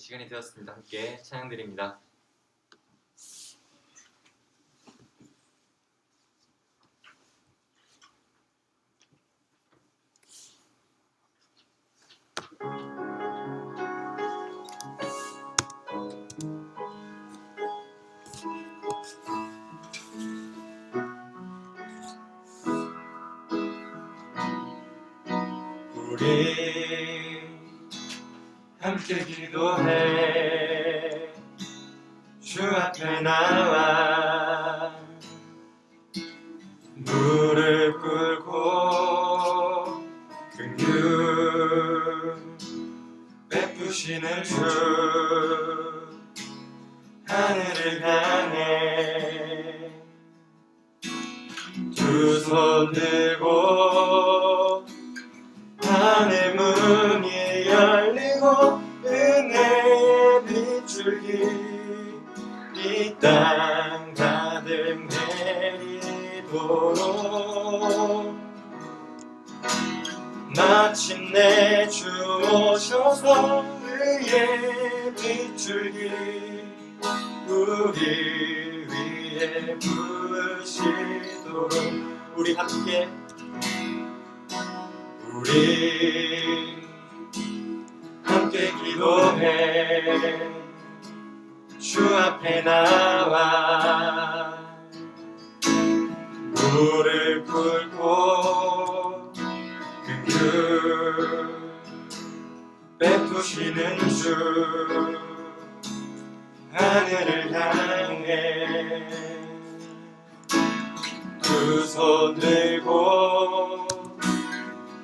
시간이 되었습니다. 함께 찬양드립니다. 우리 함께 기도해 주 앞에 나와 무릎 꿇고 긍휼 베푸시는 주 하늘을 향해 두 손 들고 하늘 문이 열리고 은혜의 빗줄기 이 땅 가득 내리도록 마침내 주 오셔서 의의 빗줄기 우리 위에 부으시도록 우리 함께 기도해 주 앞에 나와 무릎 꿇고 긍휼 베푸시는 주 하늘을 향해 두 손 들고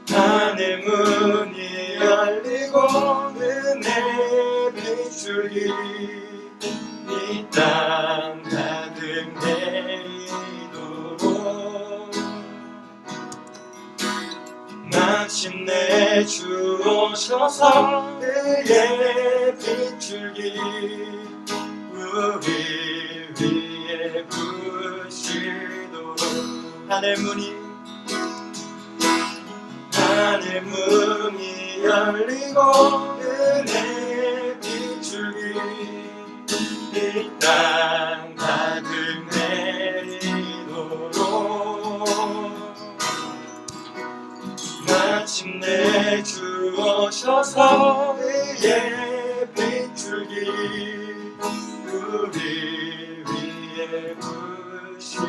하늘 문이 열리고 은혜 빗줄기 이 땅 가득 내리도록 마침내 주 오셔서 의의 빗줄기 우리 위에 부으시도록 하늘 문이 열리고 은혜 빗줄기 이 땅 가득 내리도록 마침내 주 오셔서 의의 빗줄기 우리 위에 부으시도록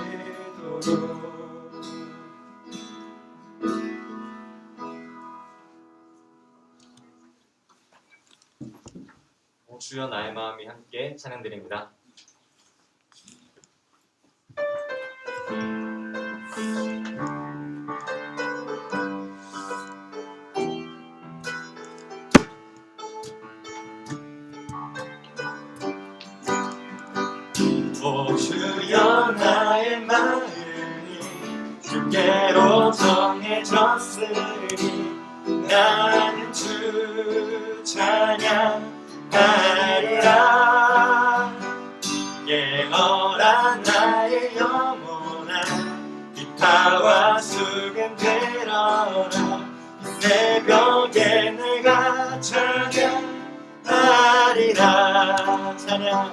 주여 나의 마음이 함께 찬양드립니다. 오 주여 나의 마음이 주께로 정해졌으니 나는 주 찬양 하리라 깨어라 나의 영혼아 기타와 수금 들어라 이 새벽에 내가 찬양하리라 찬양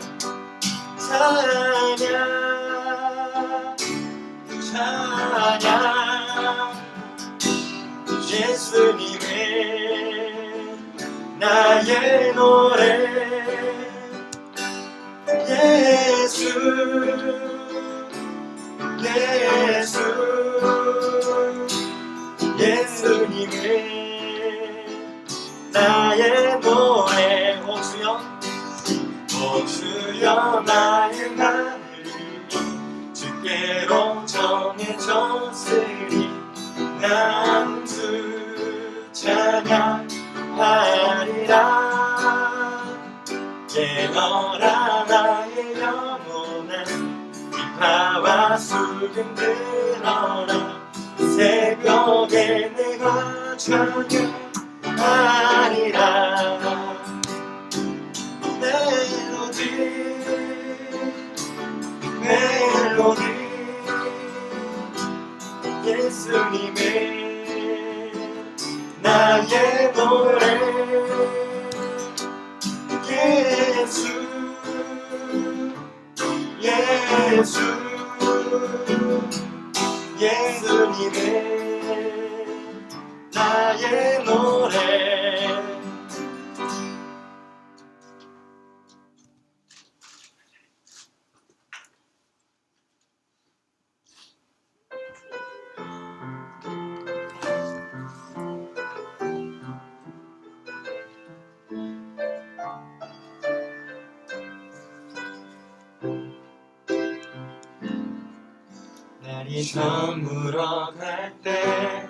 예수님의 나의 노래 예수님의 나의 노래 오 주여 나의 마음이 주께로 정해졌으니 난 주 찬양하리라 깨어라 나의 영혼아 기타와 수금 들어라 새벽에 내가 찬양하리라 멜로디 예수님의 나의 노래 예수 예수님의 나의 노래. 날이 저물어 갈 때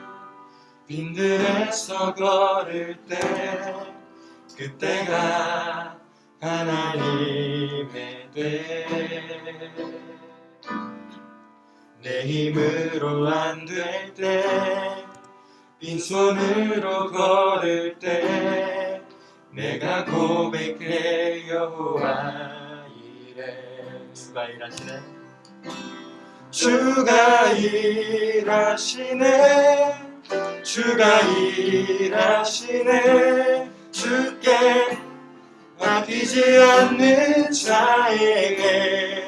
빈들에서 걸을 때 그때가 하나님의 내 힘으로 안 될 때 빈손으로 걸을 때 내가 고백해 여호와 이래. 주가 일하시네. 주가 일하시네. 주가 일하시네. 주께 아끼지 않는 자에게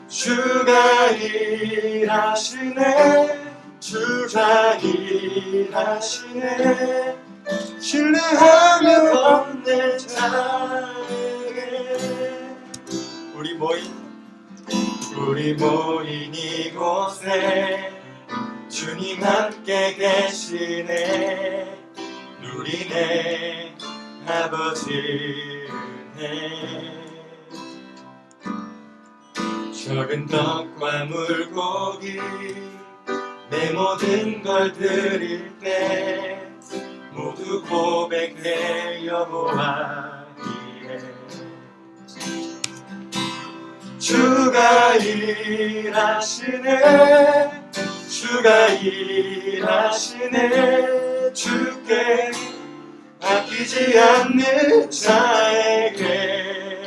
주가 일하시네. 주가 일하시네. 신뢰하며 걷는 자에게. 우리 모인 이곳에 주님 함께 계시네. 누리네 아버지 은혜. 적은 떡과 물고기 내 모든 걸 드릴 때 모두 고백해 여호와 이래. 주가 일하시네. 주가 일하시네. 주께 아끼지 않는 자에게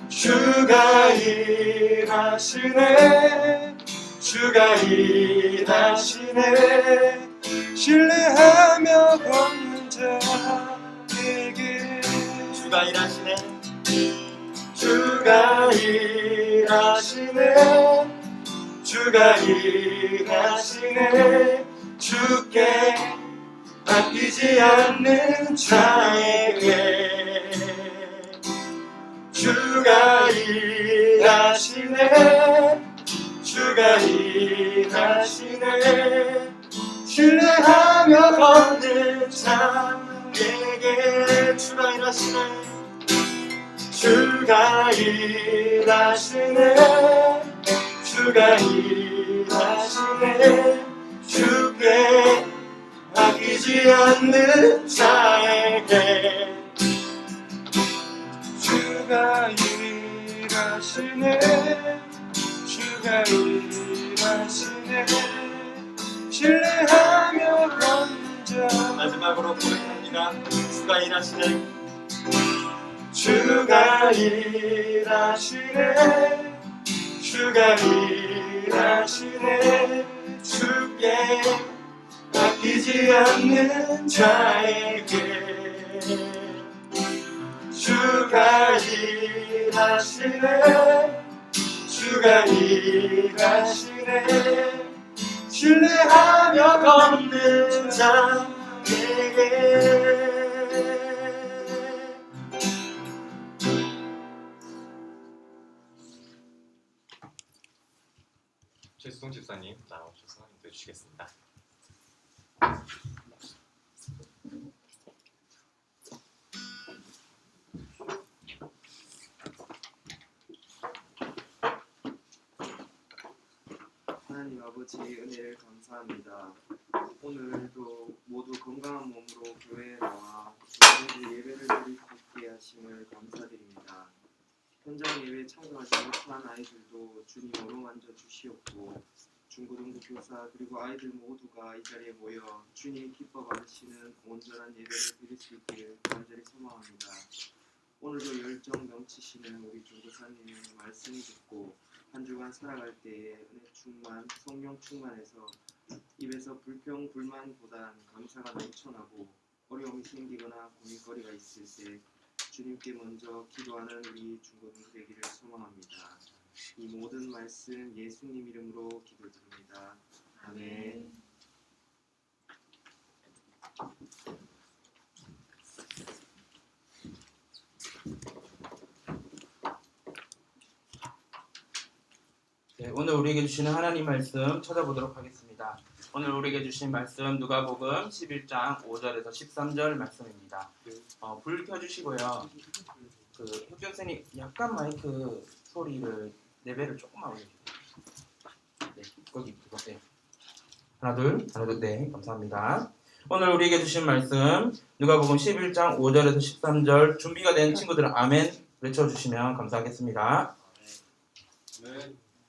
주가 일하시네. 주가 일하시네. 신뢰하며 걷는 자에게 주가 일하시네. 주가 일하시네. 주가 일하시네. 주께 아끼지 않는 자에게 주가 일하시네. 주가 일하시네. 신뢰하며 걷는 자에게 주가 일하시네. 주가 일하시네. 주가 일하시네. 주께 아끼지 않는 자에게 주가 일하시네. 주가 일하시네. 신뢰하며 걷는 자. 마지막으로 고백합니다. 주가 일하시네. 주가 일하시네. 주가 일하시네. 주께 아끼지 않는 자에게 주가 일하시네. 주가 일하시네. 신뢰하며 걷는 자에게. 최수동 집사님 나오셔서 인도해 주시겠습니다. 하나님 아버지 은혜를 감사합니다. 오늘도 모두 건강한 몸으로 교회에 나와 주님의 예배를 드릴 수 있게 하심을 감사드립니다. 현장 예배에 참석하지 못한 아이들도 주님 어루만져 주시옵고 중고등부 교사 그리고 아이들 모두가 이 자리에 모여 주님이 기뻐 받으시는 온전한 예배를 드릴 수 있기를 간절히 소망합니다. 오늘도 열정 넘치시는 우리 중고사님의 말씀을 듣고 한 주간 살아갈 때에 은혜 충만, 성령 충만해서 입에서 불평, 불만보단 감사가 넘쳐나고 어려움이 생기거나 고민거리가 있을 때 주님께 먼저 기도하는 우리 중고등 되기를 소망합니다. 이 모든 말씀 예수님 이름으로 기도드립니다. 아멘. 네, 오늘 우리에게 주시는 하나님 말씀 찾아보도록 하겠습니다. 오늘 우리에게 주신 말씀 누가복음 11장 5절에서 13절 말씀입니다. 불 켜주시고요. 그 흑교선생님 약간 마이크 소리를 레벨을 조금만 올려주세요. 네, 거기 보세요. 하나 둘, 네, 감사합니다. 오늘 우리에게 주신 말씀 누가복음 11장 5절에서 13절 준비가 된 친구들은 아멘 외쳐주시면 감사하겠습니다.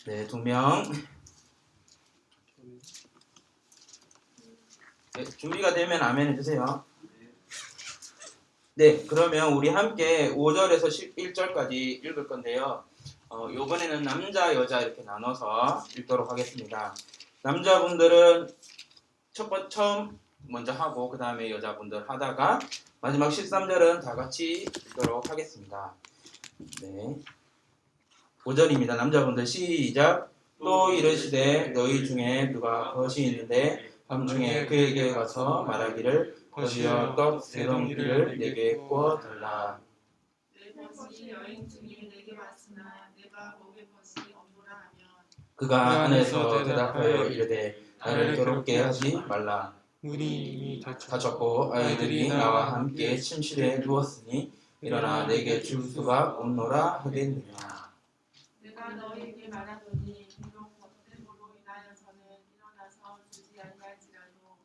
네, 2명. 네, 준비가 되면 아멘 해주세요. 네, 그러면 우리 함께 5절에서 11절까지 읽을 건데요. 이번에는 남자, 여자 이렇게 나눠서 읽도록 하겠습니다. 남자분들은 처음 먼저 하고 그 다음에 여자분들 하다가 마지막 13절은 다 같이 읽도록 하겠습니다. 네, 5절입니다. 남자분들 시작. 또 이르시되 너희 중에 누가 벗이 있는데 밤중에 그에게 가서 말하기를 벗이여 떡 세 덩이를 내게 구워 달라. 내 벗이 여행 중에 내게 왔으나 내가 먹을 것이 없노라 하면 그가 안에서 대답하여 이르되 나를 괴롭게 하지 말라. 우리 이미 다쳤고 아이들이 나와 함께 침실에 누웠으니 일어나 내게 줄 수가 없노라 하겠느냐. 내가 너희에게 말하더니 비록 벗됨으로 인하여서는 일어나서 주지 아니할지라도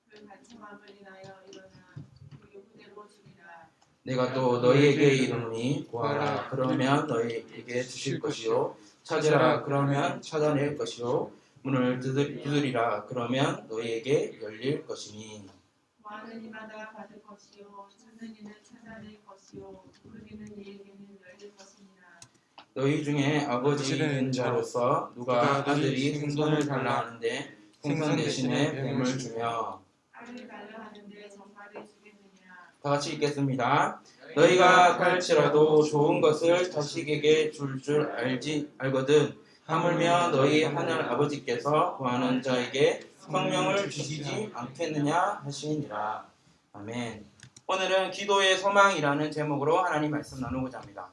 그 간청함을 인하여 일어나 그 요구대로 주리라. 내가 또 너희에게 이르노니 구하라 그러면 너희에게 주실 것이요 찾으라 그러면 찾아낼 것이요 문을 두드리라 그러면 너희에게 열릴 것이니. 구하는 이마다 받을 것이요 찾는 이는 찾아낼 것이요 부르짖는 이에게는 열릴 것이니라. 너희 중에 아버지인 자로서 누가 아들이 생선을 달라 하는데 생선 대신에 뱀을 주며 알을 달라 하는데 정말을 주겠느냐. 다 같이 읽겠습니다. 너희가 갈지라도 좋은 것을 자식에게 줄 알거든 하물며 너희 하늘 아버지께서 구하는 자에게 성령을 주시지 않겠느냐 하시니라. 아멘. 오늘은 기도의 소망이라는 제목으로 하나님 말씀 나누고자 합니다.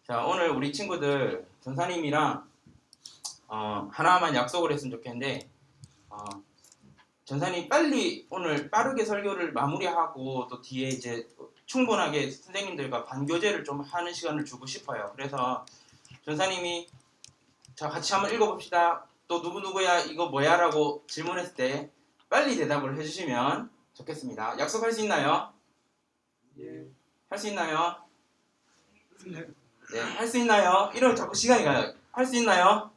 자, 오늘 우리 친구들 전사님이랑 하나만 약속을 했으면 좋겠는데 전사님 빨리 오늘 빠르게 설교를 마무리하고 또 뒤에 이제 충분하게 선생님들과 반교제를 좀 하는 시간을 주고 싶어요. 그래서 전사님이 자 같이 한번 읽어봅시다. 또 누구누구야 이거 뭐야 라고 질문했을 때 빨리 대답을 해주시면 좋겠습니다. 약속할 수 있나요? 예. 할 수 있나요? 네, 할 수 있나요? 이러면 자꾸 시간이 가요. 할 수 있나요?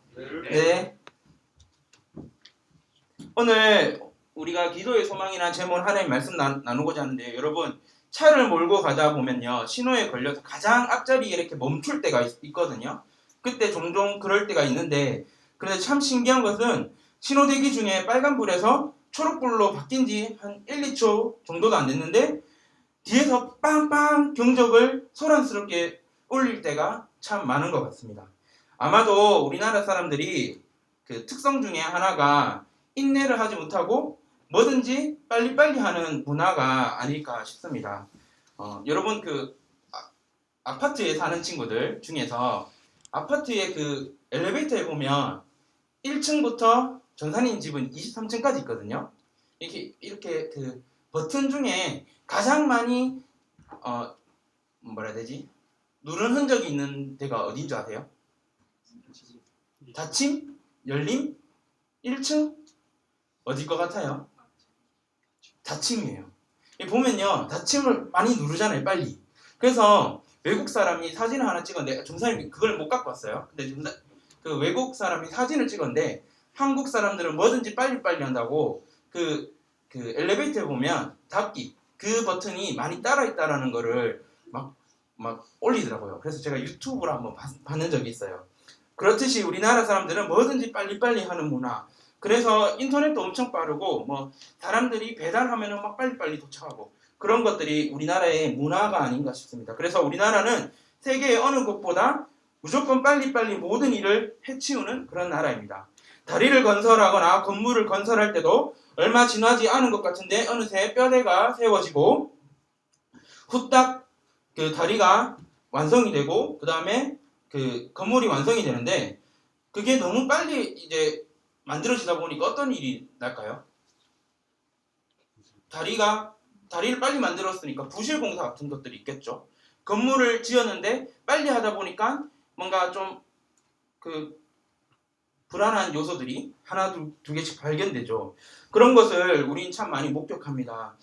네. 오늘 우리가 기도의 소망이라는 제목으로 하나님 말씀 나누고자 하는데 여러분 차를 몰고 가다 보면요 신호에 걸려서 가장 앞자리에 이렇게 멈출 때가 있거든요. 그때 종종 그럴 때가 있는데 그런데 참 신기한 것은 신호 대기 중에 빨간불에서 초록불로 바뀐 지 한 1, 2초 정도도 안 됐는데 뒤에서 빵빵 경적을 소란스럽게 울릴 때가 참 많은 것 같습니다. 아마도 우리나라 사람들이 그 특성 중에 하나가 인내를 하지 못하고 뭐든지 빨리빨리 하는 문화가 아닐까 싶습니다. 여러분 그 아파트에 사는 친구들 중에서 아파트의 그 엘리베이터에 보면 1층부터 전사님 집은 23층까지 있거든요. 이렇게 그 버튼 중에 가장 많이 뭐라 해야 되지? 누른 흔적이 있는 데가 어딘 줄 아세요? 닫힘? 열림? 1층? 어딜 것 같아요? 닫힘이에요. 보면요 닫힘을 많이 누르잖아요 빨리. 그래서 외국 사람이 사진을 하나 찍었는데 전사님이 그걸 못 갖고 왔어요. 근데 그 외국 사람이 사진을 찍었는데 한국 사람들은 뭐든지 빨리빨리 한다고 그 엘리베이터에 보면 닫기 그 버튼이 많이 따라있다라는 거를 막 올리더라고요. 그래서 제가 유튜브로 한번 봤는 적이 있어요. 그렇듯이 우리나라 사람들은 뭐든지 빨리빨리 하는 문화. 그래서 인터넷도 엄청 빠르고 뭐 사람들이 배달하면은 막 빨리빨리 도착하고 그런 것들이 우리나라의 문화가 아닌가 싶습니다. 그래서 우리나라는 세계의 어느 곳보다 무조건 빨리빨리 모든 일을 해치우는 그런 나라입니다. 다리를 건설하거나 건물을 건설할 때도 얼마 지나지 않은 것 같은데 어느새 뼈대가 세워지고 후딱 그 다리가 완성이 되고 그 다음에 그 건물이 완성이 되는데 그게 너무 빨리 이제 만들어지다 보니까 어떤 일이 날까요? 다리를 빨리 만들었으니까 부실 공사 같은 것들이 있겠죠. 건물을 지었는데 빨리 하다 보니까 뭔가 좀 그 불안한 요소들이 하나 두 개씩 발견되죠. 그런 것을 우린 참 많이 목격합니다.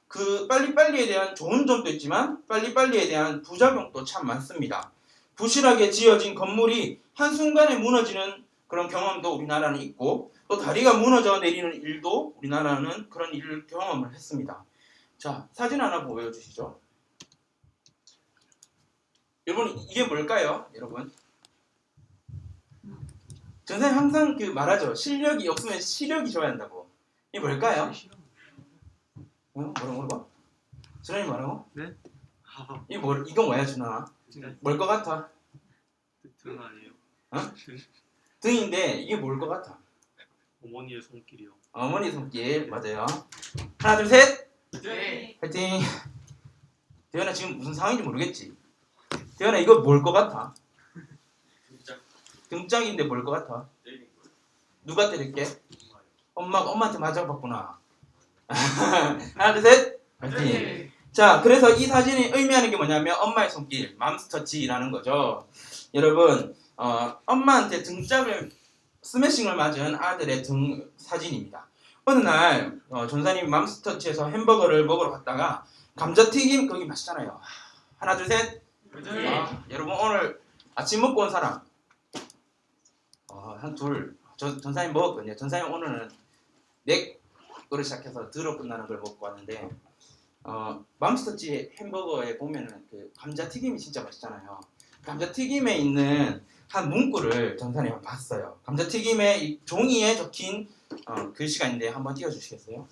그 빨리빨리에 대한 좋은 점도 있지만 빨리빨리에 대한 부작용도 참 많습니다. 부실하게 지어진 건물이 한순간에 무너지는 그런 경험도 우리나라는 있고 또 다리가 무너져 내리는 일도 우리나라는 그런 일을 경험을 했습니다. 자, 사진 하나 보여주시죠. 여러분 이게 뭘까요? 여러분 전사님 항상 그 말하죠. 실력이 없으면 시력이 좋아야 한다고. 이게 뭘까요? 뭐라고? 준환이 뭐라고? 네? 이거 뭐야 준환아? 뭘 것 같아? 등 아니에요? 어? 등인데 이게 뭘 것 같아? 어머니의 손길이요. 어머니 손길 맞아요. 하나 둘 셋. 네. 화이팅. 대현아 지금 무슨 상황인지 모르겠지? 대현아 이거 뭘 것 같아? 등짝인데 뭘 것 같아? 누가 때릴게? 엄마한테 맞아봤구나. 하나 둘 셋. 화이팅. 네. 자, 그래서 이 사진이 의미하는 게 뭐냐면 엄마의 손길, 맘스터치라는 거죠. 여러분, 엄마한테 등짝을 스매싱을 맞은 아들의 등 사진입니다. 어느 날 전사님이 맘스터치에서 햄버거를 먹으러 갔다가 감자튀김 거기 맛있잖아요. 하나 둘 셋. 네. 여러분 오늘 아침 먹고 온 사람 한 둘. 전사님 먹었거든요. 전사님 오늘은 넥으로 시작해서 드로 끝나는 걸 먹고 왔는데 맘스터치 햄버거에 보면은 그 감자튀김이 진짜 맛있잖아요. 감자튀김에 있는 한 문구를 전사님이 봤어요. 감자튀김의 이 종이에 적힌 글씨가 있는데 한번 띄워주시겠어요?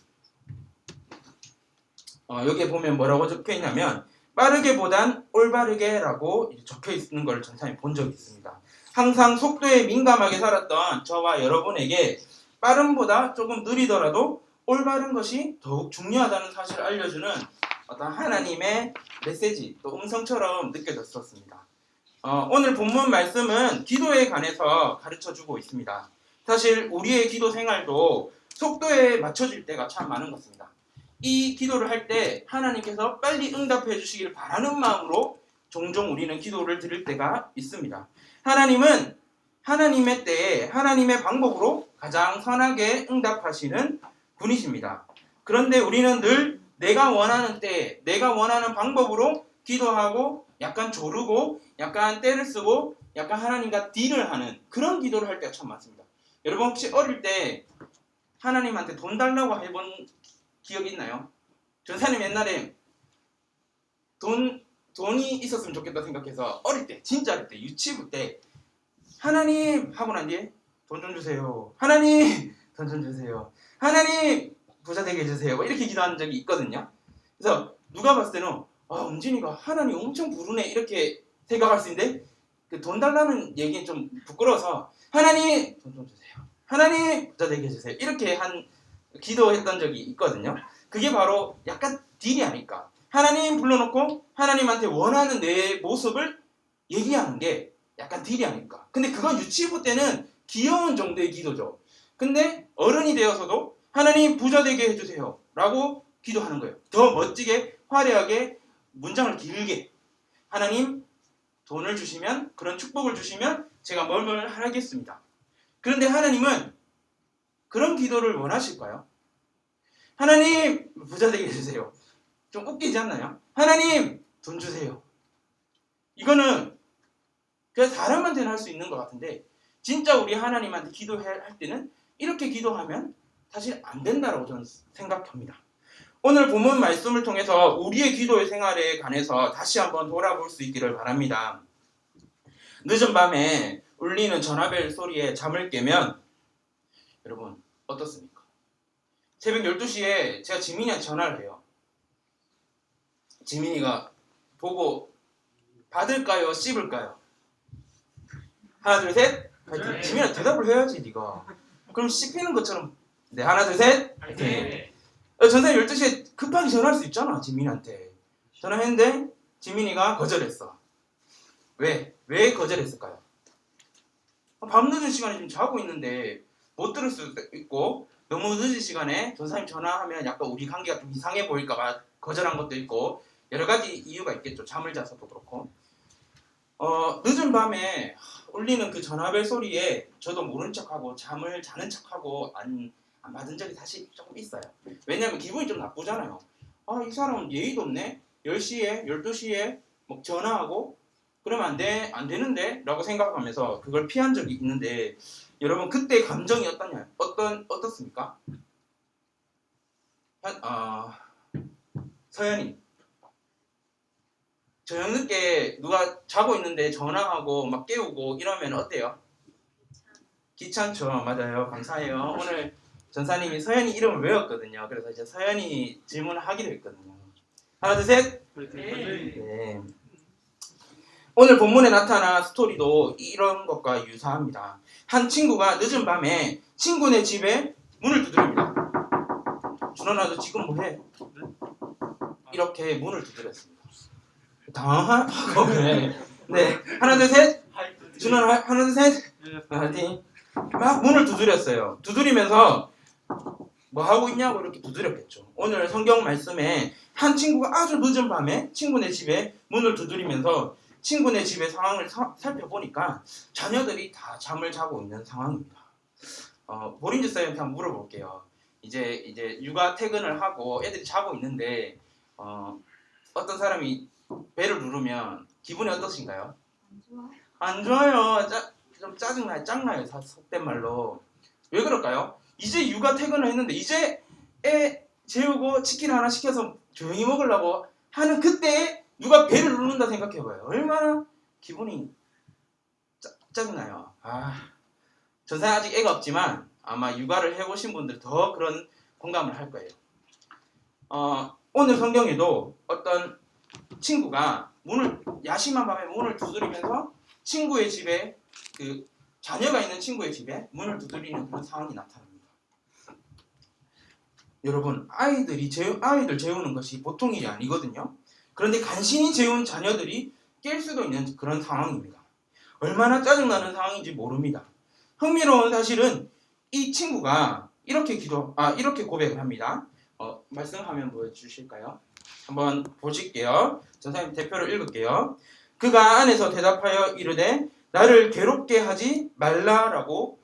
여기에 보면 뭐라고 적혀 있냐면 빠르게보단 올바르게라고 적혀 있는 걸 전사님이 본 적이 있습니다. 항상 속도에 민감하게 살았던 저와 여러분에게 빠름보다 조금 느리더라도 올바른 것이 더욱 중요하다는 사실을 알려주는 어떤 하나님의 메시지, 또 음성처럼 느껴졌었습니다. 오늘 본문 말씀은 기도에 관해서 가르쳐주고 있습니다. 사실 우리의 기도 생활도 속도에 맞춰질 때가 참 많은 것 같습니다. 이 기도를 할 때 하나님께서 빨리 응답해 주시기를 바라는 마음으로 종종 우리는 기도를 드릴 때가 있습니다. 하나님은 하나님의 때에 하나님의 방법으로 가장 선하게 응답하시는 분이십니다. 그런데 우리는 늘 내가 원하는 때에 내가 원하는 방법으로 기도하고 약간 조르고 약간 때를 쓰고 약간 하나님과 딜을 하는 그런 기도를 할 때가 참 많습니다. 여러분 혹시 어릴 때 하나님한테 돈 달라고 해본 기억이 있나요? 전사님 옛날에 돈이 있었으면 좋겠다 생각해서 어릴 때 진짜 어릴 때 유치부 때 하나님 하고 난 뒤에 돈 좀 주세요. 하나님 돈 좀 주세요. 하나님 부자 되게 해주세요. 이렇게 기도한 적이 있거든요. 그래서 누가 봤을 때는 은진이가 하나님 엄청 부르네 이렇게 생각할 수 있는데 그 돈 달라는 얘기는 좀 부끄러워서 하나님 돈 좀 주세요. 하나님 부자 되게 해주세요. 이렇게 기도했던 적이 있거든요. 그게 바로 약간 딜이 아닐까. 하나님 불러놓고 하나님한테 원하는 내 모습을 얘기하는 게 약간 딜이 아닐까. 근데 그건 유치부 때는 귀여운 정도의 기도죠. 근데 어른이 되어서도 하나님 부자 되게 해주세요 라고 기도하는 거예요. 더 멋지게 화려하게 문장을 길게 하나님 돈을 주시면 그런 축복을 주시면 제가 뭘 하겠습니다. 그런데 하나님은 그런 기도를 원하실까요? 하나님 부자 되게 해주세요. 좀 웃기지 않나요? 하나님 돈 주세요. 이거는 그냥 사람한테는 할 수 있는 것 같은데 진짜 우리 하나님한테 기도할 때는 이렇게 기도하면 사실 안 된다라고 저는 생각합니다. 오늘 본문 말씀을 통해서 우리의 기도의 생활에 관해서 다시 한번 돌아볼 수 있기를 바랍니다. 늦은 밤에 울리는 전화벨 소리에 잠을 깨면 여러분 어떻습니까? 새벽 12시에 제가 지민이한테 전화를 해요. 지민이가 보고 받을까요? 씹을까요? 하나 둘 셋. 파이팅. 지민아 대답을 해야지 네가. 그럼 씹히는 것처럼. 네 하나 둘 셋. 파이팅. 전사님 12시에 급하게 전화할 수 있잖아 지민이한테. 전화했는데 지민이가 거절했어. 왜? 왜 거절했을까요? 밤늦은 시간에 지금 자고 있는데 못 들을 수도 있고 너무 늦은 시간에 전사님 전화하면 약간 우리 관계가 좀 이상해 보일까봐 거절한 것도 있고 여러 가지 이유가 있겠죠. 잠을 자서도 그렇고. 늦은 밤에 울리는 그 전화벨 소리에 저도 모른 척하고 잠을 자는 척하고 안 받은 적이 사실 조금 있어요. 왜냐면 기분이 좀 나쁘잖아요. 이 사람은 예의도 없네. 10시에 12시에 막 전화하고 그러면 안 되는데 라고 생각하면서 그걸 피한 적이 있는데 여러분 그때 감정이 어떻습니까? 서연이 저녁 늦게 누가 자고 있는데 전화하고 막 깨우고 이러면 어때요? 귀찮죠. 맞아요. 감사해요. 오늘 전사님이 서연이 이름을 외웠거든요. 그래서 이제 서연이 질문을 하기로 했거든요. 하나 둘 셋. 네. 오늘 본문에 나타난 스토리도 이런 것과 유사합니다. 한 친구가 늦은 밤에 친구네 집에 문을 두드립니다. 준원아 너 지금 뭐해? 이렇게 문을 두드렸습니다. 당황하고 네 하나 둘 셋. 준원아 하나 둘 셋. 파이팅. 막 문을 두드렸어요. 두드리면서 뭐 하고 있냐고 이렇게 두드렸겠죠. 오늘 성경 말씀에 한 친구가 아주 늦은 밤에 친구네 집에 문을 두드리면서 친구네 집의 상황을 살펴보니까 자녀들이 다 잠을 자고 있는 상황입니다. 보린즈 쌤한테 한번 물어볼게요. 이제 육아 퇴근을 하고 애들이 자고 있는데 어떤 사람이 벨을 누르면 기분이 어떠신가요? 안 좋아요. 좀 짜증나요. 짱나요. 속된 말로. 왜 그럴까요? 이제 육아 퇴근을 했는데 이제 애 재우고 치킨 하나 시켜서 조용히 먹으려고 하는 그때에 누가 배를 누른다 생각해봐요. 얼마나 기분이 짜증나요. 전사는 아직 애가 없지만 아마 육아를 해보신 분들 더 그런 공감을 할 거예요. 오늘 성경에도 어떤 친구가 야심한 밤에 문을 두드리면서 친구의 집에 그 자녀가 있는 친구의 집에 문을 두드리는 그런 상황이 나타납니다. 여러분 아이들 재우는 것이 보통 일이 아니거든요. 그런데 간신히 재운 자녀들이 깰 수도 있는 그런 상황입니다. 얼마나 짜증나는 상황인지 모릅니다. 흥미로운 사실은 이 친구가 이렇게 고백을 합니다. 말씀하면 보여주실까요? 한번 보실게요. 전사님 대표를 읽을게요. 그가 안에서 대답하여 이르되 나를 괴롭게 하지 말라라고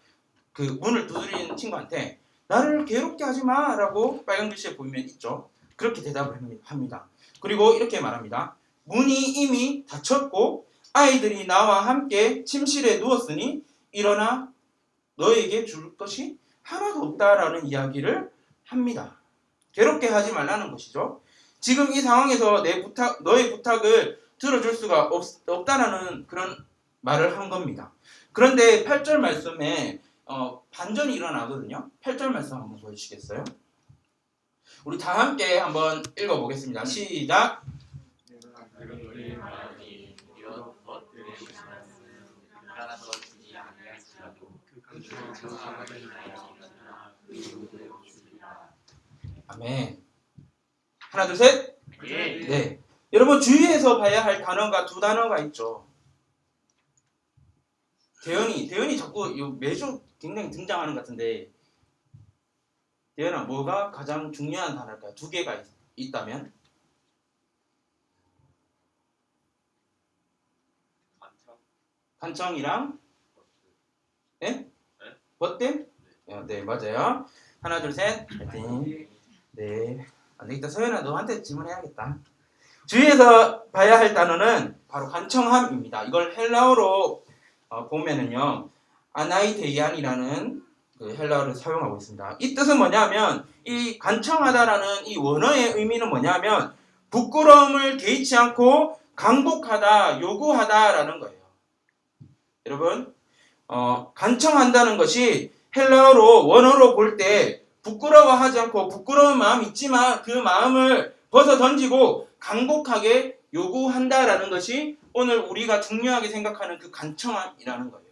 그 문을 두드리는 친구한테 나를 괴롭게 하지 마라고 빨간 글씨에 보이면 있죠. 그렇게 대답을 합니다. 그리고 이렇게 말합니다. 문이 이미 닫혔고 아이들이 나와 함께 침실에 누웠으니 일어나 너에게 줄 것이 하나도 없다라는 이야기를 합니다. 괴롭게 하지 말라는 것이죠. 지금 이 상황에서 너의 부탁을 들어줄 수가 없다라는 그런 말을 한 겁니다. 그런데 8절 말씀에 반전이 일어나거든요. 8절 말씀 한번 보여주시겠어요? 우리 다 함께 한번 읽어보겠습니다. 시작! 아멘. 하나 둘 셋. 네. 여러분 주위에서 봐야 할 단어가 두 단어가 있죠. 대현이 자꾸 매주 굉장히 등장하는 것 같은데 대현아 뭐가 가장 중요한 단어일까요? 두 개가 있다면? 간청이랑 버댐? 네 맞아요. 하나 둘 셋. 파이팅. 네. 안되겠다. 서연아 너한테 질문해야겠다. 주위에서 봐야 할 단어는 바로 간청함입니다. 이걸 헬라어로 보면은요 아나이데이안이라는 그 헬라어를 사용하고 있습니다. 이 뜻은 뭐냐면 이 간청하다라는 이 원어의 의미는 뭐냐면 부끄러움을 개의치 않고 강복하다, 요구하다라는 거예요. 여러분 간청한다는 것이 헬라어로 원어로 볼 때 부끄러워하지 않고 부끄러운 마음이 있지만 그 마음을 벗어 던지고 간곡하게 요구한다라는 것이 오늘 우리가 중요하게 생각하는 그 간청함이라는 거예요.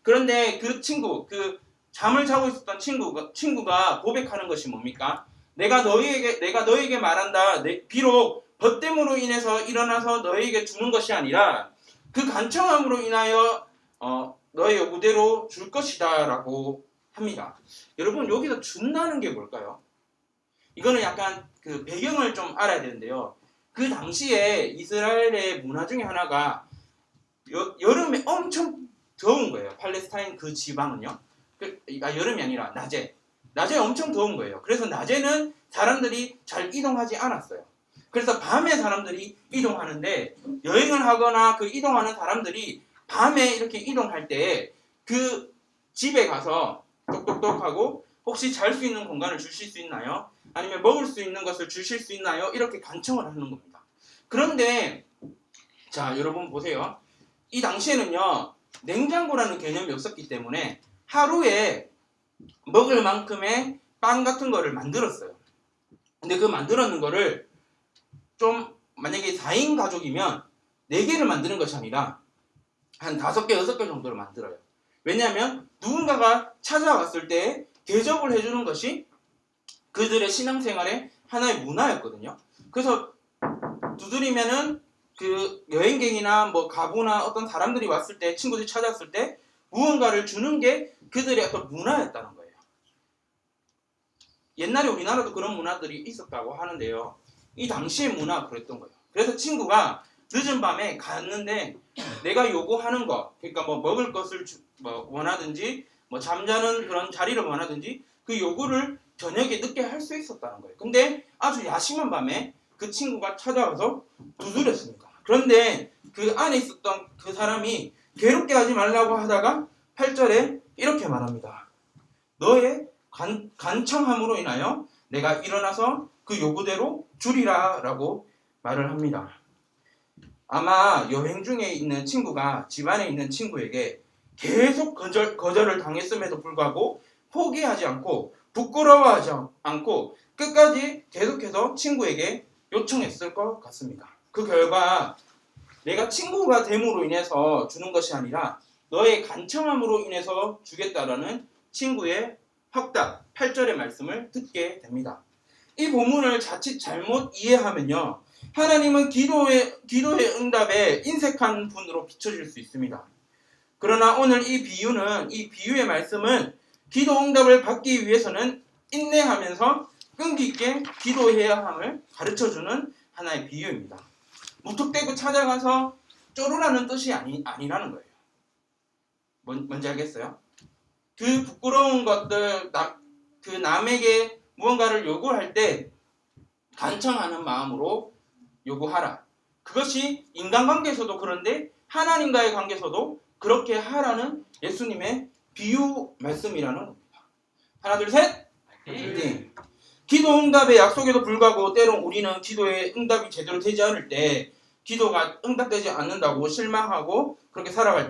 그런데 그 친구, 그 잠을 자고 있었던 친구가 고백하는 것이 뭡니까? 내가 너에게 말한다. 비록 벗됨으로 인해서 일어나서 너에게 주는 것이 아니라 그 간청함으로 인하여 너의 요구대로 줄 것이다라고 합니다. 여러분, 여기서 준다는 게 뭘까요? 이거는 약간 그 배경을 좀 알아야 되는데요. 그 당시에 이스라엘의 문화 중에 하나가 여름에 엄청 더운 거예요. 팔레스타인 그 지방은요. 여름이 아니라 낮에 엄청 더운 거예요. 그래서 낮에는 사람들이 잘 이동하지 않았어요. 그래서 밤에 사람들이 이동하는데, 여행을 하거나 그 이동하는 사람들이 밤에 이렇게 이동할 때 그 집에 가서 똑똑똑 하고 혹시 잘 수 있는 공간을 주실 수 있나요? 아니면 먹을 수 있는 것을 주실 수 있나요? 이렇게 간청을 하는 겁니다. 그런데 자, 여러분 보세요. 이 당시에는요, 냉장고라는 개념이 없었기 때문에 하루에 먹을 만큼의 빵 같은 거를 만들었어요. 근데 그 만들었는 거를 좀, 만약에 4인 가족이면 4개를 만드는 것이 아니라 한 5개, 6개 정도를 만들어요. 왜냐하면 누군가가 찾아왔을 때 대접을 해주는 것이 그들의 신앙생활의 하나의 문화였거든요. 그래서 두드리면은 그 여행객이나 뭐 가부나 어떤 사람들이 왔을 때, 친구들이 찾아왔을 때 무언가를 주는 게 그들의 어떤 문화였다는 거예요. 옛날에 우리나라도 그런 문화들이 있었다고 하는데요. 이 당시의 문화가 그랬던 거예요. 그래서 친구가 늦은 밤에 갔는데 내가 요구하는 거, 그러니까 뭐 먹을 것을 원하든지 뭐 잠자는 그런 자리를 원하든지 그 요구를 저녁에 늦게 할 수 있었다는 거예요. 근데 아주 야심한 밤에 그 친구가 찾아와서 두드렸습니다. 그런데 그 안에 있었던 그 사람이 괴롭게 하지 말라고 하다가 8절에 이렇게 말합니다. 너의 간청함으로 인하여 내가 일어나서 그 요구대로 주리라 라고 말을 합니다. 아마 여행 중에 있는 친구가 집안에 있는 친구에게 계속 거절을 당했음에도 불구하고 포기하지 않고 부끄러워하지 않고 끝까지 계속해서 친구에게 요청했을 것 같습니다. 그 결과 내가 친구가 됨으로 인해서 주는 것이 아니라 너의 간청함으로 인해서 주겠다라는 친구의 확답, 8절의 말씀을 듣게 됩니다. 이 본문을 자칫 잘못 이해하면요, 하나님은 기도의 응답에 인색한 분으로 비춰질 수 있습니다. 그러나 오늘 이 비유의 말씀은 기도 응답을 받기 위해서는 인내하면서 끈기 있게 기도해야 함을 가르쳐주는 하나의 비유입니다. 무턱대고 찾아가서 쪼르라는 뜻이 아니라는 거예요. 뭔지 알겠어요? 그 부끄러운 것들, 그 남에게 무언가를 요구할 때 간청하는 마음으로 요구하라. 그것이 인간관계에서도 그런데 하나님과의 관계에서도 그렇게 하라는 예수님의 비유 말씀이라는 겁니다. 하나, 둘, 셋! 네. 기도 응답의 약속에도 불구하고 때론 우리는 기도의 응답이 제대로 되지 않을 때 기도가 응답되지 않는다고 실망하고 그렇게 살아갈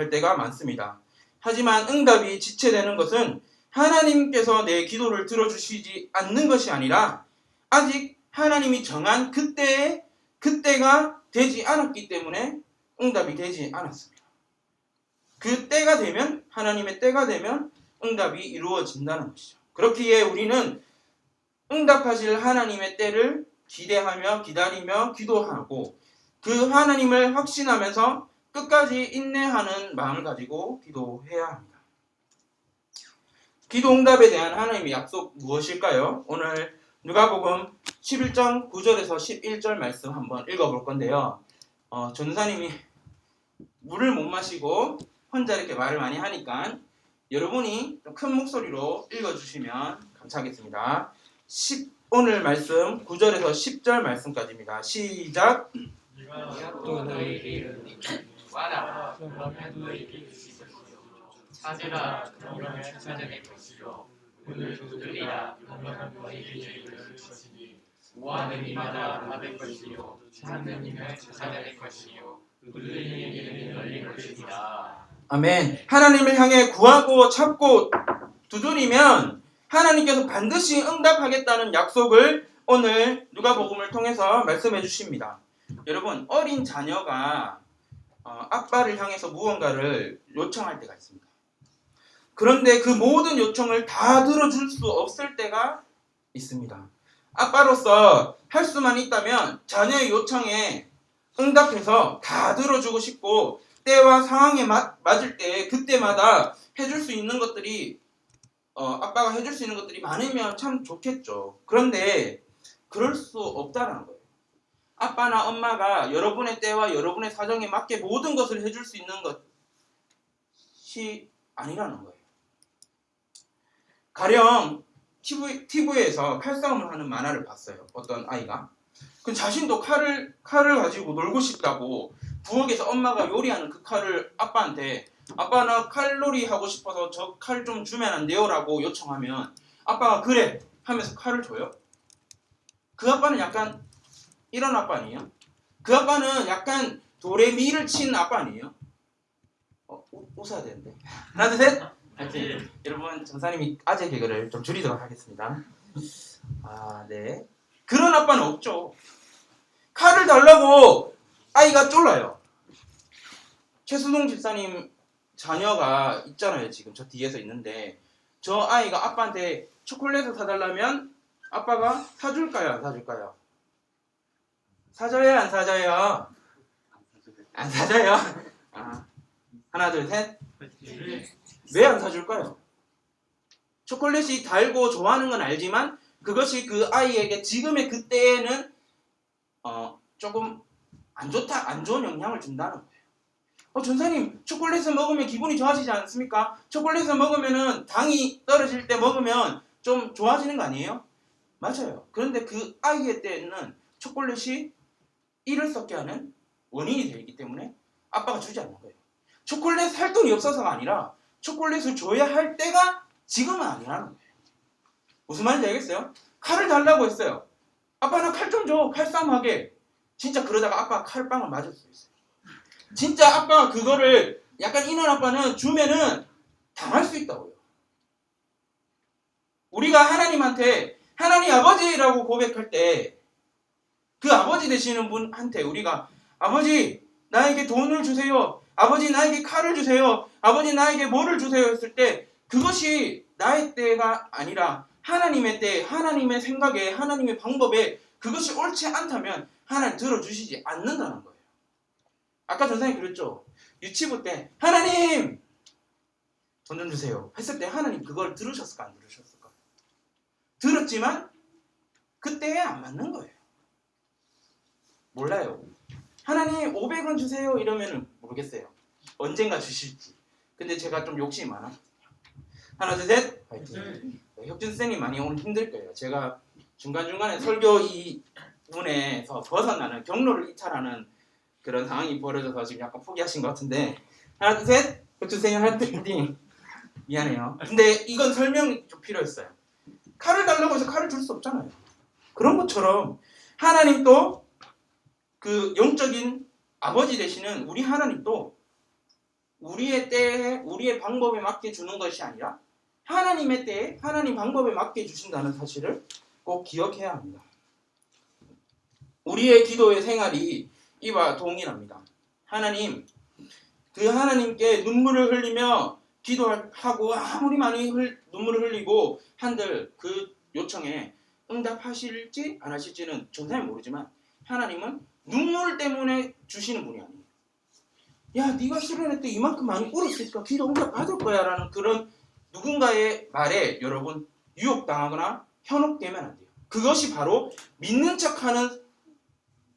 때가 많습니다. 하지만 응답이 지체되는 것은 하나님께서 내 기도를 들어주시지 않는 것이 아니라 아직 하나님이 정한 그때가 되지 않았기 때문에 응답이 되지 않았습니다. 그 때가 되면, 하나님의 때가 되면 응답이 이루어진다는 것이죠. 그렇기에 우리는 응답하실 하나님의 때를 기대하며 기다리며 기도하고 그 하나님을 확신하면서 끝까지 인내하는 마음을 가지고 기도해야 합니다. 기도 응답에 대한 하나님의 약속 무엇일까요? 오늘 누가복음 11장 9절에서 11절 말씀 한번 읽어볼 건데요. 전사님이 물을 못 마시고 혼자 이렇게 말을 많이 하니까 여러분이 좀 큰 목소리로 읽어주시면 감사하겠습니다. 오늘 말씀 9절에서 10절 말씀까지입니다. 시작! 또 너에게 이르노니 와라 그러면 너에게 주실 것이요 찾으라 그러면 찾아낼 것이요 문을 두드리라 그러면 너에게 열릴 것이니 구하는 이마다 받을 것이요 찾는 이는 찾아낼 것이요 두드리는 이에게는 열릴 것이니라. 아멘. 하나님을 향해 구하고 찾고 두드리면 하나님께서 반드시 응답하겠다는 약속을 오늘 누가복음을 통해서 말씀해 주십니다. 여러분, 어린 자녀가 아빠를 향해서 무언가를 요청할 때가 있습니다. 그런데 그 모든 요청을 다 들어줄 수 없을 때가 있습니다. 아빠로서 할 수만 있다면 자녀의 요청에 응답해서 다 들어주고 싶고 때와 상황에 맞을 때 그때마다 해줄 수 있는 것들이 아빠가 해줄 수 있는 것들이 많으면 참 좋겠죠. 그런데 그럴 수 없다는 거예요. 아빠나 엄마가 여러분의 때와 여러분의 사정에 맞게 모든 것을 해줄 수 있는 것이 아니라는 거예요. 가령 TV에서 칼싸움을 하는 만화를 봤어요. 어떤 아이가. 그 자신도 칼을 가지고 놀고 싶다고 부엌에서 엄마가 요리하는 그 칼을 아빠한테 아빠 나 칼놀이 하고 싶어서 저 칼 좀 주면 안 돼요? 라고 요청하면 아빠가 그래 하면서 칼을 줘요? 그 아빠는 약간 이런 아빠 아니에요? 그 아빠는 약간 도레미를 친 아빠 아니에요? 웃어야 되는데. 하나 둘 셋. 파이팅. 여러분 전사님이 아재 개그를 좀 줄이도록 하겠습니다. 네. 그런 아빠는 없죠. 칼을 달라고 아이가 쫄라요. 최수동 집사님 자녀가 있잖아요. 지금 저 뒤에서 있는데 저 아이가 아빠한테 초콜릿을 사달라면 아빠가 사줄까요? 안 사줄까요? 사줘요? 안 사줘요? 안 사줘요? 하나 둘 셋. 왜 안 사줄까요? 초콜릿이 달고 좋아하는 건 알지만 그것이 그 아이에게 지금의 그때에는 조금 안 좋은 영향을 준다는 거예요. 전사님, 초콜릿을 먹으면 기분이 좋아지지 않습니까? 초콜릿을 먹으면은 당이 떨어질 때 먹으면 좀 좋아지는 거 아니에요? 맞아요. 그런데 그 아이의 때에는 초콜릿이 이를 썩게 하는 원인이 되기 때문에 아빠가 주지 않는 거예요. 초콜릿 살 돈이 없어서가 아니라 초콜릿을 줘야 할 때가 지금은 아니라는 거예요. 무슨 말인지 알겠어요? 칼을 달라고 했어요. 아빠 나 칼 좀 줘. 칼싸움 하게. 진짜 그러다가 아빠가 칼빵을 맞을 수 있어요. 진짜 아빠가 그거를 약간 이런 아빠는 주면은 당할 수 있다고요. 우리가 하나님한테 하나님 아버지라고 고백할 때 그 아버지 되시는 분한테 우리가 아버지 나에게 돈을 주세요. 아버지 나에게 칼을 주세요. 아버지 나에게 뭐를 주세요 했을 때 그것이 나의 때가 아니라 하나님의 때, 하나님의 생각에, 하나님의 방법에 그것이 옳지 않다면 하나님 들어주시지 않는다는 거예요. 아까 전사님 그랬죠. 유치부 때 하나님 돈 좀 주세요 했을 때 하나님 그걸 들으셨을까 안 들으셨을까? 들었지만 그때에 안 맞는 거예요. 몰라요. 하나님 500원 주세요 이러면은 모르겠어요. 언젠가 주실지. 근데 제가 좀 욕심이 많았거든요. 하나 둘 셋. 파이팅. 혁준 쌤이 많이 오늘 힘들 거예요. 제가 중간중간에 설교 이 문에서 벗어나는 경로를 이탈하는 그런 상황이 벌어져서 지금 약간 포기하신 것 같은데 하나 둘 셋. 혁준 쌤이 파이팅. 미안해요. 근데 이건 설명이 좀 필요했어요. 칼을 달라고 해서 칼을 줄 수 없잖아요. 그런 것처럼 하나님도 그 영적인 아버지 되시는 우리 하나님도 우리의 때에 우리의 방법에 맞게 주는 것이 아니라 하나님의 때에 하나님 방법에 맞게 주신다는 사실을 꼭 기억해야 합니다. 우리의 기도의 생활이 이와 동일합니다. 하나님, 그 하나님께 눈물을 흘리며 기도하고 아무리 많이 눈물을 흘리고 한들 그 요청에 응답하실지 안 하실지는 전사는 모르지만 하나님은 눈물 때문에 주시는 분이 아니에요. 야, 네가 수련회 때 이만큼 많이 울었으니까 기도 응답 받을 거야 라는 그런 누군가의 말에 여러분 유혹당하거나 현혹되면 안 돼요. 그것이 바로 믿는 척하는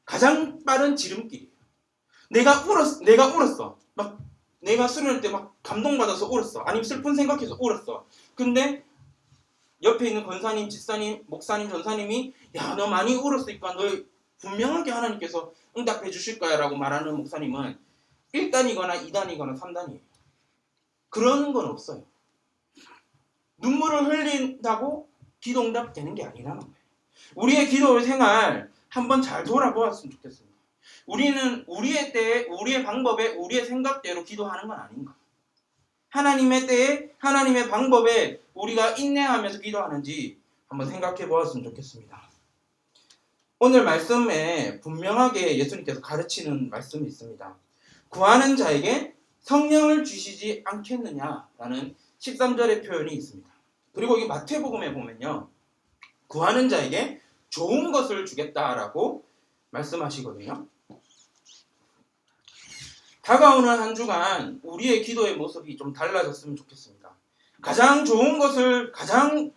가장 빠른 지름길이에요. 내가 울었어. 막 내가 수련회 때 막 감동받아서 울었어. 아니면 슬픈 생각해서 울었어. 근데 옆에 있는 권사님, 집사님, 목사님, 전사님이 야, 너 많이 울었으니까 너 분명하게 하나님께서 응답해 주실 거야 라고 말하는 목사님은 1단이거나 2단이거나 3단이에요. 그런 건 없어요. 눈물을 흘린다고 기도 응답 되는 게 아니라는 거예요. 우리의 기도 생활 한번 잘 돌아보았으면 좋겠습니다. 우리는 우리의 때에, 우리의 방법에, 우리의 생각대로 기도하는 건 아닌가? 하나님의 때에, 하나님의 방법에 우리가 인내하면서 기도하는지 한번 생각해 보았으면 좋겠습니다. 오늘 말씀에 분명하게 예수님께서 가르치는 말씀이 있습니다. 구하는 자에게 성령을 주시지 않겠느냐라는 13절의 표현이 있습니다. 그리고 이 마태복음에 보면요, 구하는 자에게 좋은 것을 주겠다라고 말씀하시거든요. 다가오는 한 주간 우리의 기도의 모습이 좀 달라졌으면 좋겠습니다. 가장 좋은 것을 가장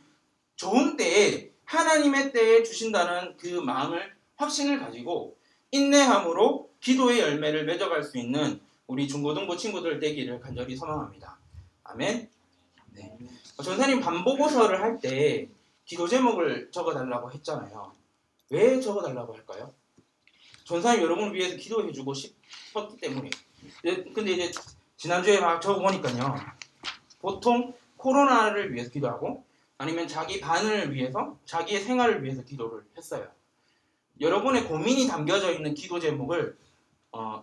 좋은 때에, 하나님의 때에 주신다는 그 마음을, 확신을 가지고 인내함으로 기도의 열매를 맺어갈 수 있는 우리 중고등부 친구들 되기를 간절히 소망합니다. 아멘. 네. 전사님 반보고서를 할 때 기도 제목을 적어달라고 했잖아요. 왜 적어달라고 할까요? 전사님 여러분을 위해서 기도해주고 싶었기 때문에. 근데 이제 지난주에 막 적어보니까요, 보통 코로나를 위해서 기도하고 아니면 자기 반을 위해서, 자기의 생활을 위해서 기도를 했어요. 여러분의 고민이 담겨져 있는 기도 제목을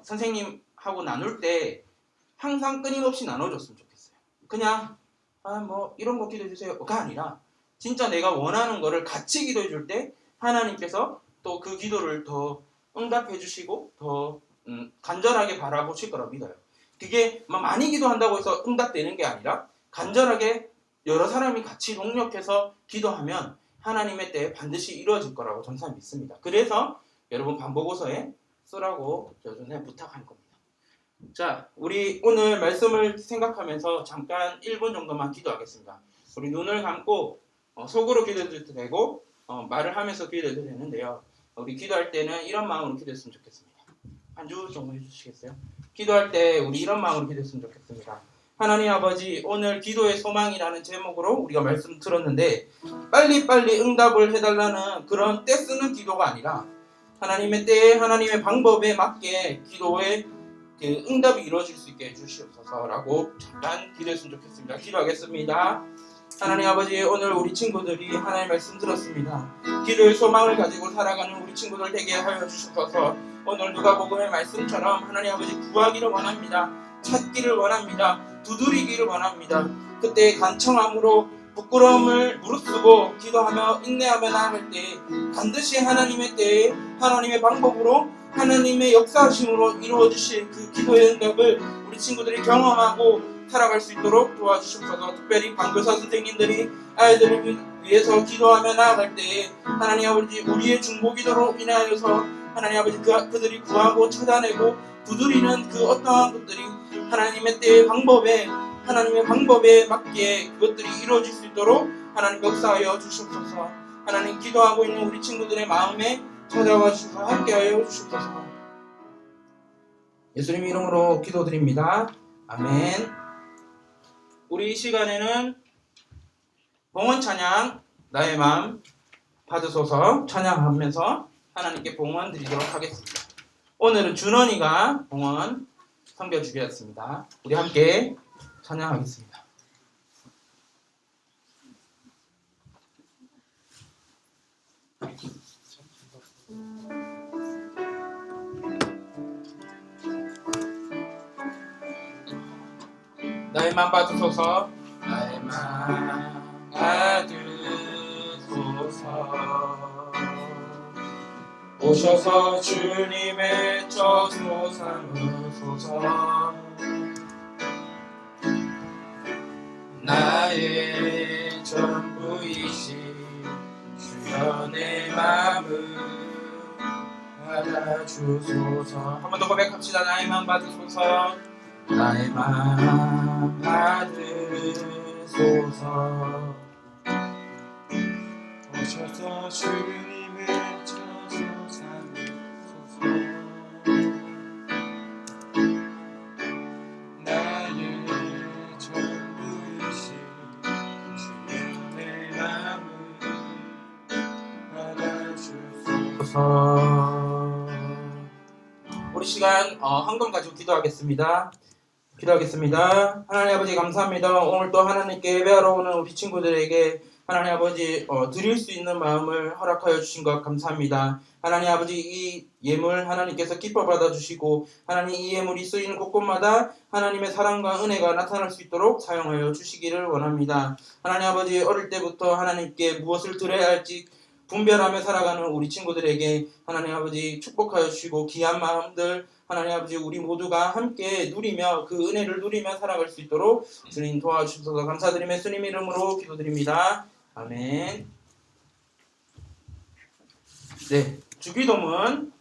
선생님하고 나눌 때 항상 끊임없이 나눠줬으면 좋겠어요. 그냥 뭐 이런 거 기도해 주세요가 아니라 진짜 내가 원하는 거를 같이 기도해 줄 때 하나님께서 또 그 기도를 더 응답해 주시고 더 간절하게 바라보실 거라고 믿어요. 그게 막 많이 기도한다고 해서 응답되는 게 아니라 간절하게 여러 사람이 같이 동력해서 기도하면 하나님의 때에 반드시 이루어질 거라고 전사 믿습니다. 그래서 여러분 반보고서에 쓰라고 저는 부탁한 겁니다. 자, 우리 오늘 말씀을 생각하면서 잠깐 1분 정도만 기도하겠습니다. 우리 눈을 감고 속으로 기도해도 되고 말을 하면서 기도해도 되는데요. 우리 기도할 때는 이런 마음으로 기도했으면 좋겠습니다. 한 주 정도 해주시겠어요? 기도할 때 우리 이런 마음으로 기도했으면 좋겠습니다. 하나님 아버지, 오늘 기도의 소망이라는 제목으로 우리가 말씀 들었는데 빨리빨리 응답을 해달라는 그런 떼쓰는 기도가 아니라 하나님의 때에 하나님의 방법에 맞게 기도의 그 응답이 이루어질 수 있게 해주시옵소서라고 잠깐 기도했으면 좋겠습니다. 기도하겠습니다. 하나님 아버지, 오늘 우리 친구들이 하나님의 말씀 들었습니다. 기도의 소망을 가지고 살아가는 우리 친구들 되게 하여 주셔서 오늘 누가복음의 말씀처럼 하나님 아버지 구하기를 원합니다. 찾기를 원합니다. 두드리기를 원합니다. 그때 간청함으로 부끄러움을 무릅쓰고 기도하며 인내하며 나아갈 때 반드시 하나님의 때에 하나님의 방법으로 하나님의 역사하심으로 이루어주실 그 기도의 응답을 우리 친구들이 경험하고 살아갈 수 있도록 도와주시옵소서. 특별히 방교사 선생님들이 아이들을 위해서 기도하며 나아갈 때 하나님 아버지, 우리의 중보기도로 인하여서 하나님 아버지 그들이 구하고 찾아내고 두드리는 그 어떠한 것들이 하나님의 때의 방법에, 하나님의 방법에 맞게 그것들이 이루어질 수 있도록 하나님 역사하여 주시옵소서. 하나님, 기도하고 있는 우리 친구들의 마음에 찾아와 주셔서 함께하여 주시옵소서. 예수님 이름으로 기도드립니다. 아멘. 우리 이 시간에는 봉헌 찬양, 나의 마음 받으소서 찬양하면서 하나님께 봉헌 드리도록 하겠습니다. 오늘은 준원이가 봉헌 섬겨주겠습니다. 우리 함께 찬양하겠습니다. 나의 마음 받으소서. 나의 마음 받으소서. 오셔서 주님의 저주 삼으소서. 나의 전부이신 주여 내 마음을 받아주소서. 한 번 더 고백합시다. 나의 마음 받으소서. 나의 마음 받으소서. 오셔서 주님의 저주 삼으소서. 나의 전부이신 주여 내 마음을 받아주소서. 우리 시간 헌금 가지고 기도하겠습니다. 하나님 아버지 감사합니다. 오늘 또 하나님께 예배하러 오는 우리 친구들에게 하나님 아버지 드릴 수 있는 마음을 허락하여 주신 것 감사합니다. 하나님 아버지, 이 예물 하나님께서 기뻐 받아주시고 하나님 이 예물이 쓰이는 곳곳마다 하나님의 사랑과 은혜가 나타날 수 있도록 사용하여 주시기를 원합니다. 하나님 아버지, 어릴 때부터 하나님께 무엇을 드려야 할지 분별하며 살아가는 우리 친구들에게 하나님 아버지 축복하여 주시고 귀한 마음들 하나님 아버지 우리 모두가 함께 누리며 그 은혜를 누리며 살아갈 수 있도록 주님 도와주셔서 감사드리며 주님 이름으로 기도드립니다. 아멘. 네, 주기도문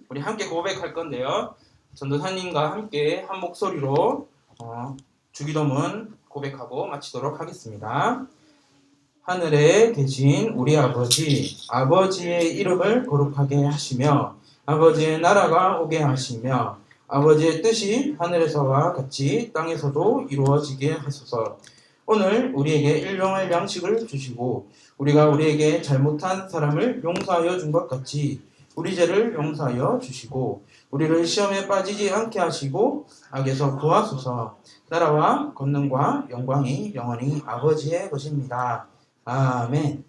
우리 함께 고백할 건데요. 전도사님과 함께 한 목소리로 주기도문 고백하고 마치도록 하겠습니다. 하늘에 계신 우리 아버지, 아버지의 이름을 거룩하게 하시며 아버지의 나라가 오게 하시며 아버지의 뜻이 하늘에서와 같이 땅에서도 이루어지게 하소서. 오늘 우리에게 일용할 양식을 주시고 우리가 우리에게 잘못한 사람을 용서하여 준 것 같이 우리 죄를 용서하여 주시고 우리를 시험에 빠지지 않게 하시고 악에서 구하소서. 나라와 권능과 영광이 영원히 아버지의 것입니다. 아멘.